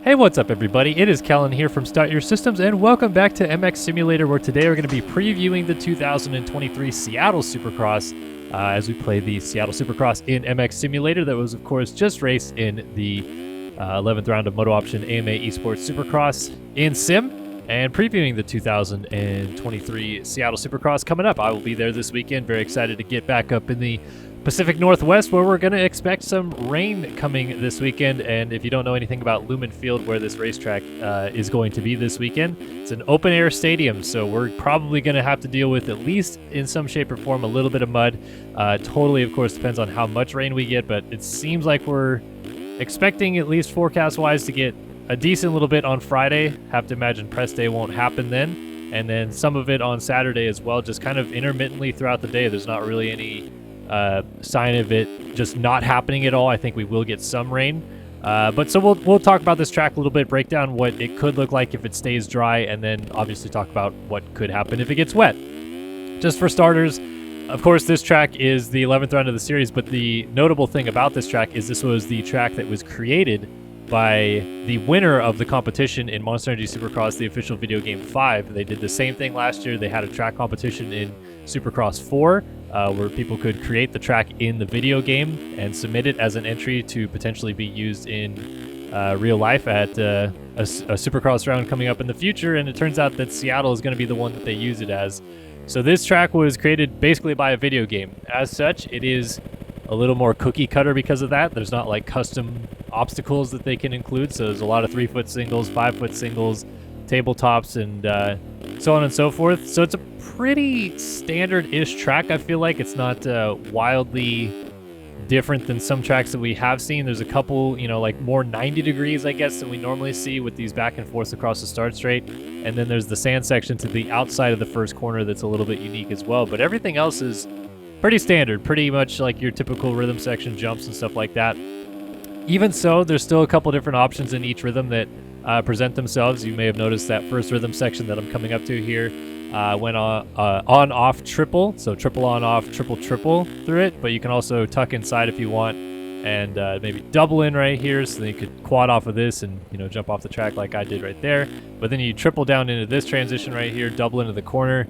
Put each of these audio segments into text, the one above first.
Hey, what's up everybody? It is Kellen here from Start Your Systems, and welcome back to MX Simulator, where today we're going to be previewing the 2023 Seattle Supercross as we play the Seattle Supercross in MX Simulator that was, of course, just raced in the 11th round of Moto Option AMA Esports Supercross in Sim, and previewing the 2023 Seattle Supercross coming up. I will be there this weekend. Very excited to get back up in the Pacific Northwest, where we're going to expect some rain coming this weekend. And if you don't know anything about Lumen Field, where this racetrack is going to be this weekend, it's an open air stadium, so we're probably going to have to deal with, at least in some shape or form, a little bit of mud. Totally, of course, depends on how much rain we get, but it seems like we're expecting, at least forecast wise, to get a decent little bit on Friday. Have to imagine press day won't happen then, and then some of it on Saturday as well, just kind of intermittently throughout the day. There's not really any sign of it just not happening at all. I think we will get some rain, but so we'll talk about this track a little bit, break down what it could look like if it stays dry, and then obviously talk about what could happen if it gets wet. Just for starters, of course, this track is the 11th round of the series, but the notable thing about this track is this was the track that was created by the winner of the competition in Monster Energy Supercross, the official video game 5. They did the same thing last year. They had a track competition in Supercross 4 where people could create the track in the video game and submit it as an entry to potentially be used in real life at a Supercross round coming up in the future. And it turns out that Seattle is going to be the one that they use it as. So this track was created basically by a video game. As such, it is a little more cookie cutter because of that. There's not like custom obstacles that they can include, so there's a lot of 3-foot singles, 5-foot singles, tabletops, and so on and so forth. So it's a pretty standard-ish track. I feel like it's not wildly different than some tracks that we have seen. There's a couple, like more 90 degrees, I guess, than we normally see with these back and forths across the start straight. And then there's the sand section to the outside of the first corner that's a little bit unique as well. But everything else is pretty standard, pretty much like your typical rhythm section jumps and stuff like that. Even so, there's still a couple different options in each rhythm that present themselves. You may have noticed that first rhythm section that I'm coming up to here went on-off triple, so triple on-off, triple through it, but you can also tuck inside if you want, and maybe double in right here, so then you could quad off of this and jump off the track like I did right there. But then you triple down into this transition right here, double into the corner.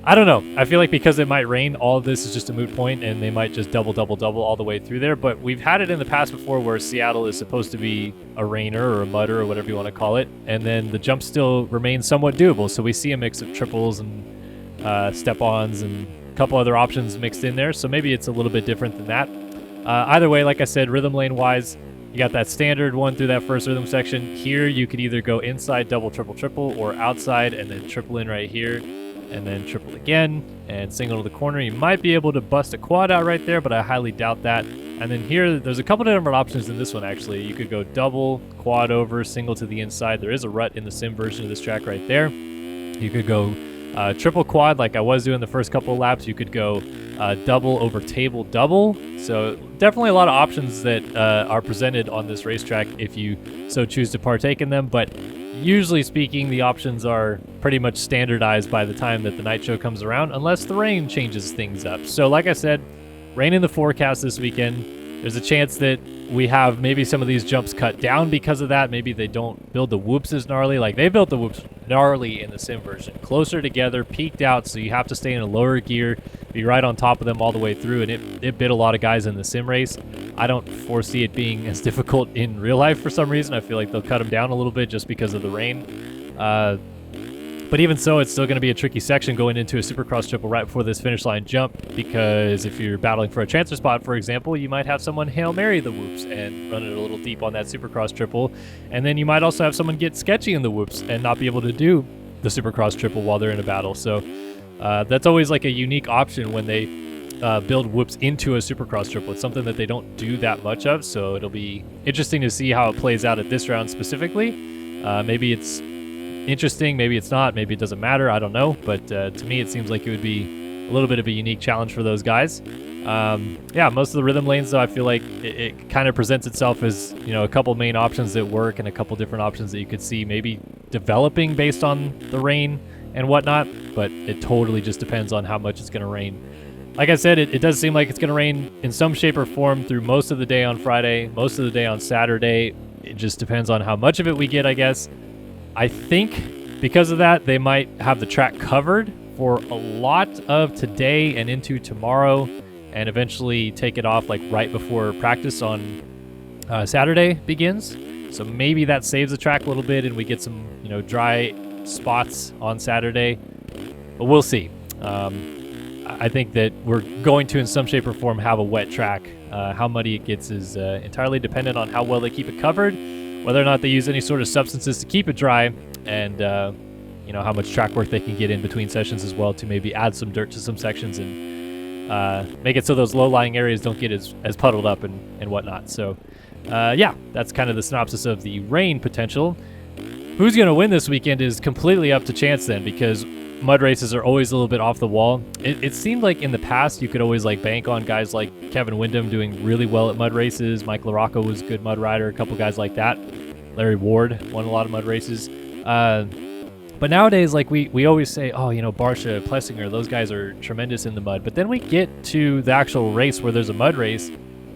I don't know. I feel like because it might rain, all of this is just a moot point, and they might just double all the way through there. But we've had it in the past before where Seattle is supposed to be a rainer or a mudder or whatever you want to call it, and then the jump still remains somewhat doable. So we see a mix of triples and step-ons and a couple other options mixed in there. So maybe it's a little bit different than that. Either way, like I said, rhythm lane-wise, you got that standard one through that first rhythm section. Here, you could either go inside double, triple, or outside and then triple in right here, and then triple again, and single to the corner. You might be able to bust a quad out right there, but I highly doubt that. And then here, there's a couple different options in this one, actually. You could go double, quad over, single to the inside. There is a rut in the sim version of this track right there. You could go triple quad like I was doing the first couple of laps. You could go double over table double. So definitely a lot of options that are presented on this racetrack if you so choose to partake in them. But usually speaking, the options are pretty much standardized by the time that the night show comes around, unless the rain changes things up. So like I said, rain in the forecast this weekend. There's a chance that we have maybe some of these jumps cut down because of that. Maybe they don't build the whoops as gnarly. Like they built the whoops gnarly in the sim version. Closer together, peaked out, so you have to stay in a lower gear, be right on top of them all the way through, and it bit a lot of guys in the sim race. I don't foresee it being as difficult in real life for some reason. I feel like they'll cut them down a little bit just because of the rain. But even so, it's still going to be a tricky section going into a Supercross triple right before this finish line jump, because if you're battling for a transfer spot, for example, you might have someone Hail Mary the whoops and run it a little deep on that Supercross triple, and then you might also have someone get sketchy in the whoops and not be able to do the Supercross triple while they're in a battle. So that's always like a unique option when they build whoops into a Supercross triple. It's something that they don't do that much of, so it'll be interesting to see how it plays out at this round specifically. Maybe it's interesting, maybe it's not, maybe it doesn't matter, I don't know, but to me it seems like it would be a little bit of a unique challenge for those guys. Yeah, most of the rhythm lanes, though, I feel like it kind of presents itself as a couple main options that work and a couple different options that you could see maybe developing based on the rain and whatnot, but it totally just depends on how much it's going to rain. Like I said, it does seem like it's going to rain in some shape or form through most of the day on Friday, most of the day on Saturday. It just depends on how much of it we get, I guess. I think because of that, they might have the track covered for a lot of today and into tomorrow, and eventually take it off like right before practice on Saturday begins. So maybe that saves the track a little bit and we get some, dry spots on Saturday. But we'll see. I think that we're going to, in some shape or form, have a wet track. How muddy it gets is entirely dependent on how well they keep it covered, whether or not they use any sort of substances to keep it dry, and how much track work they can get in between sessions as well to maybe add some dirt to some sections and make it so those low-lying areas don't get as puddled up and whatnot. So, that's kind of the synopsis of the rain potential. Who's going to win this weekend is completely up to chance then, because mud races are always a little bit off the wall. It seemed like in the past you could always bank on guys like Kevin Windham doing really well at mud races. Mike LaRocco was a good mud rider. A couple guys like that. Larry Ward won a lot of mud races. But nowadays, we always say, Barsha, Plessinger, those guys are tremendous in the mud. But then we get to the actual race where there's a mud race,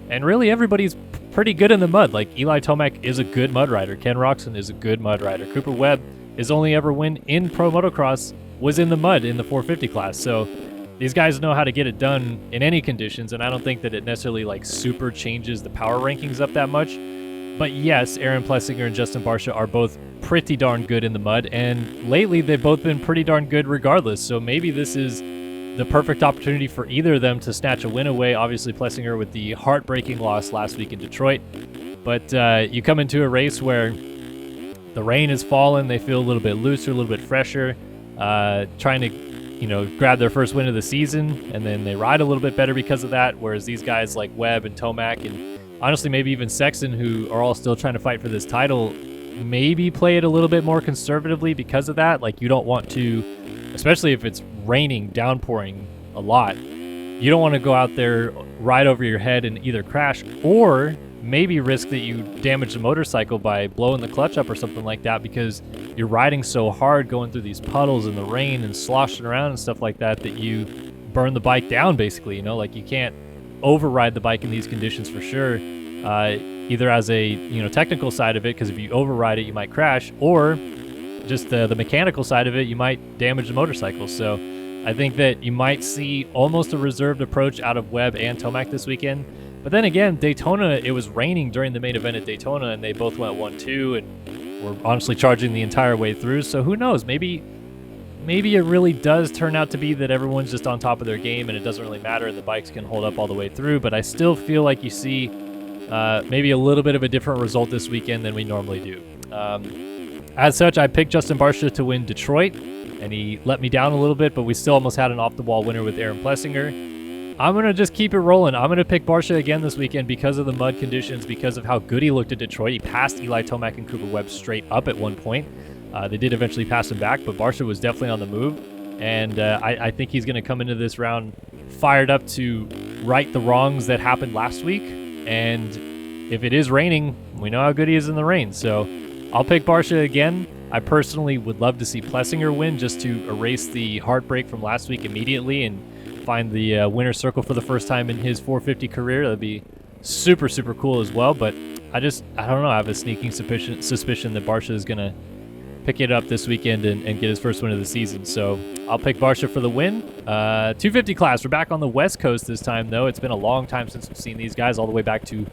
and really everybody's pretty good in the mud. Like Eli Tomac is a good mud rider. Ken Roxon is a good mud rider. Cooper Webb, his only ever win in pro motocross was in the mud in the 450 class. So these guys know how to get it done in any conditions, and I don't think that it necessarily super changes the power rankings up that much. But yes, Aaron Plessinger and Justin Barsha are both pretty darn good in the mud, and lately they've both been pretty darn good regardless. So maybe this is the perfect opportunity for either of them to snatch a win away. Obviously Plessinger with the heartbreaking loss last week in Detroit, but you come into a race where the rain has fallen, they feel a little bit looser, a little bit fresher, trying to grab their first win of the season, and then they ride a little bit better because of that, whereas these guys like Webb and Tomac and honestly maybe even Sexton, who are all still trying to fight for this title, maybe play it a little bit more conservatively because of that. You don't want to, especially if it's raining, downpouring a lot, you don't want to go out there, ride over your head and either crash or maybe risk that you damage the motorcycle by blowing the clutch up or something like that, because you're riding so hard going through these puddles in the rain and sloshing around and stuff like that you burn the bike down basically. You can't override the bike in these conditions for sure, either as a technical side of it, because if you override it you might crash, or just the mechanical side of it, you might damage the motorcycle. So I think that you might see almost a reserved approach out of Webb and Tomac this weekend. But then again, Daytona, it was raining during the main event at Daytona, and they both went 1-2 and were honestly charging the entire way through. So who knows? Maybe it really does turn out to be that everyone's just on top of their game and it doesn't really matter and the bikes can hold up all the way through. But I still feel like you see maybe a little bit of a different result this weekend than we normally do. As such, I picked Justin Barsha to win Detroit, and he let me down a little bit, but we still almost had an off-the-wall winner with Aaron Plessinger. I'm going to just keep it rolling. I'm going to pick Barsha again this weekend because of the mud conditions, because of how good he looked at Detroit. He passed Eli Tomac and Cooper Webb straight up at one point. They did eventually pass him back, but Barsha was definitely on the move, and I think he's going to come into this round fired up to right the wrongs that happened last week, and if it is raining, we know how good he is in the rain, so I'll pick Barsha again. I personally would love to see Plessinger win just to erase the heartbreak from last week immediately and find the winner's circle for the first time in his 450 career. That'd be super, super cool as well, but I don't know. I have a sneaking suspicion that Barsha is going to pick it up this weekend and get his first win of the season. So I'll pick Barsha for the win. 250 class. We're back on the West Coast this time, though. It's been a long time since we've seen these guys, all the way back to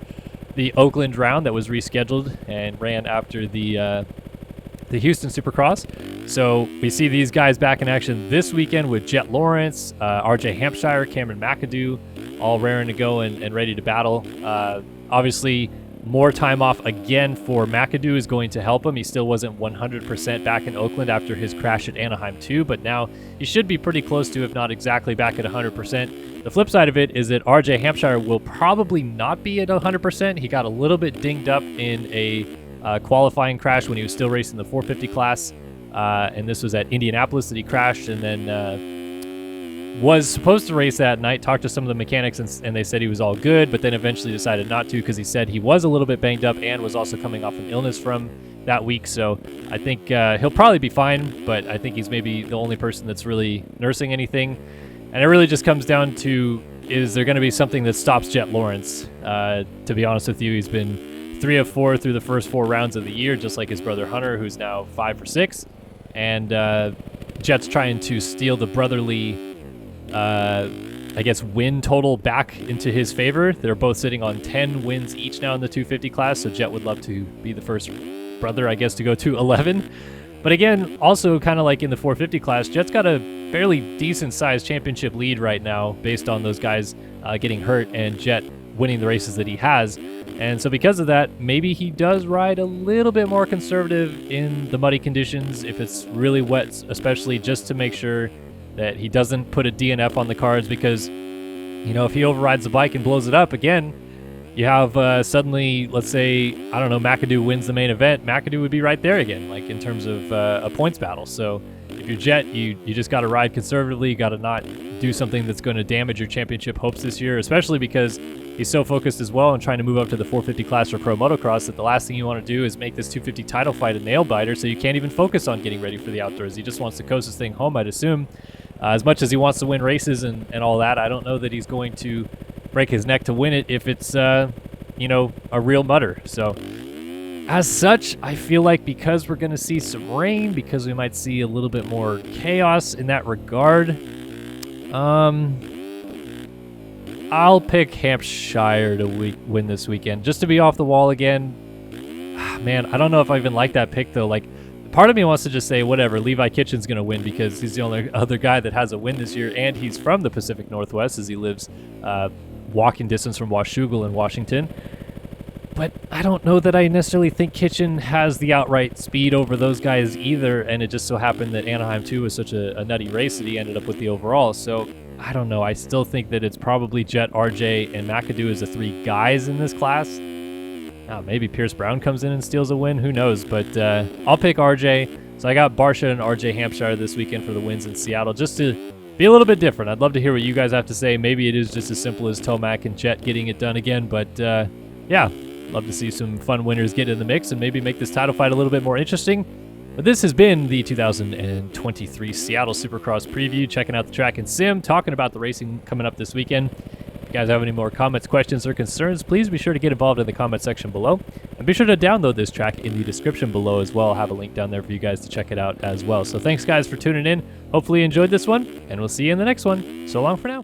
the Oakland round that was rescheduled and ran after the Houston Supercross. So we see these guys back in action this weekend with Jet Lawrence, RJ Hampshire, Cameron McAdoo, all raring to go and ready to battle. Obviously, more time off again for McAdoo is going to help him. He still wasn't 100% back in Oakland after his crash at Anaheim 2, but now he should be pretty close to, if not exactly back at 100%. The flip side of it is that RJ Hampshire will probably not be at 100%. He got a little bit dinged up in a qualifying crash when he was still racing the 450 class, and this was at Indianapolis that he crashed, and then was supposed to race that night, talked to some of the mechanics, and they said he was all good, but then eventually decided not to because he said he was a little bit banged up and was also coming off an illness from that week. So I think he'll probably be fine, but I think he's maybe the only person that's really nursing anything. And it really just comes down to, is there going to be something that stops Jet Lawrence? To be honest with you, he's been 3 of 4 through the first 4 rounds of the year, just like his brother Hunter, who's now 5 for 6. And Jet's trying to steal the brotherly, I guess, win total back into his favor. They're both sitting on 10 wins each now in the 250 class, so Jet would love to be the first brother, I guess, to go to 11. But again, also kind of like in the 450 class, Jet's got a fairly decent-sized championship lead right now based on those guys getting hurt and Jet winning the races that he has. And so because of that, maybe he does ride a little bit more conservative in the muddy conditions if it's really wet, especially just to make sure that he doesn't put a DNF on the cards, because, you know, if he overrides the bike and blows it up again, you have suddenly, let's say, I don't know, McAdoo wins the main event, McAdoo would be right there again, like in terms of a points battle. So if you're Jet, you just got to ride conservatively. You got to not do something that's going to damage your championship hopes this year, especially because he's so focused as well on trying to move up to the 450 class for pro motocross that the last thing you want to do is make this 250 title fight a nail biter, so you can't even focus on getting ready for the outdoors. He just wants to coast this thing home, I'd assume. As much as he wants to win races and all that, I don't know that he's going to break his neck to win it if it's, you know, a real mudder. So as such, I feel like because we're going to see some rain, because we might see a little bit more chaos in that regard, I'll pick Hampshire to win this weekend, just to be off the wall again. Man, I don't know if I even like that pick, though. Like, part of me wants to just say, whatever, Levi Kitchen's going to win because he's the only other guy that has a win this year, and he's from the Pacific Northwest as he lives walking distance from Washougal in Washington. But I don't know that I necessarily think Kitchen has the outright speed over those guys either, and it just so happened that Anaheim 2 was such a nutty race that he ended up with the overall. So I don't know. I still think that it's probably Jet, RJ, and McAdoo as the 3 guys in this class. Maybe Pierce Brown comes in and steals a win. Who knows? But I'll pick RJ. So I got Barsha and RJ Hampshire this weekend for the wins in Seattle, just to be a little bit different. I'd love to hear what you guys have to say. Maybe it is just as simple as Tomac and Jet getting it done again. But yeah, love to see some fun winners get in the mix and maybe make this title fight a little bit more interesting. But this has been the 2023 Seattle Supercross preview, checking out the track and sim, talking about the racing coming up this weekend. If you guys have any more comments, questions, or concerns, please be sure to get involved in the comment section below. And be sure to download this track in the description below as well. I'll have a link down there for you guys to check it out as well. So thanks, guys, for tuning in. Hopefully you enjoyed this one, and we'll see you in the next one. So long for now.